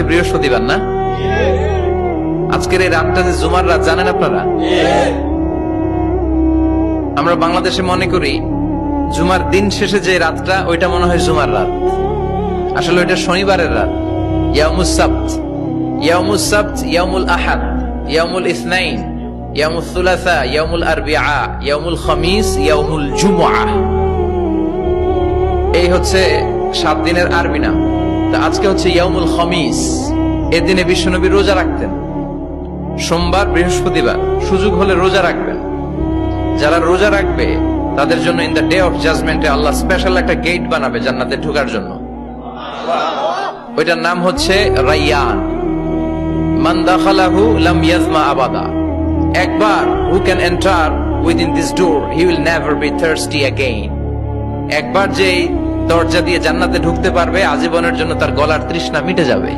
আজকে বৃহস্পতিবার না? আজকের এই রাতটা যে জুমার রাত জানেন আপনারা? আমরা বাংলাদেশে মনে করি জুমার দিন শেষে যে রাতটা ওইটা মনে হয় জুমার রাত, আসলে ওইটা শনিবারের রাত। ইয়াউমুস সাবত, ইয়াউমুস সাবত, ইয়াউমুল আহাদ, ইয়াউমুল ইসনাইন, ইয়াউমুল সুলাসা, ইয়াউমুল আরবিআ, ইয়াউমুল খামিস, ইয়াউমুল জুমআহ। এই হচ্ছে 7 দিনের আরবি নাম। তা আজকে হচ্ছে ইয়াউমুল খামিস। এই দিনে বিশ্বনবী রোজা রাখতেন। সোমবার, বৃহস্পতিবার সুযোগ হলে রোজা রাখবেন। যারা রোজা রাখবে তাদের জন্য ইন দ্য ডে অফ জাজমেন্টে আল্লাহ স্পেশাল একটা গেট বানাবে জান্নাতে ঢোকার জন্য। ওইটার নাম হচ্ছে রাইয়ান। মান দাখালাহু লাম ইয়াজমা আবাদা। একবার who can enter within this door he will never be thirsty again. একবার যে দরজা দিয়ে জান্নাতে ঢুকতে পারবে আজীবনের জন্য তার গলার তৃষ্ণা মিটে যাবে।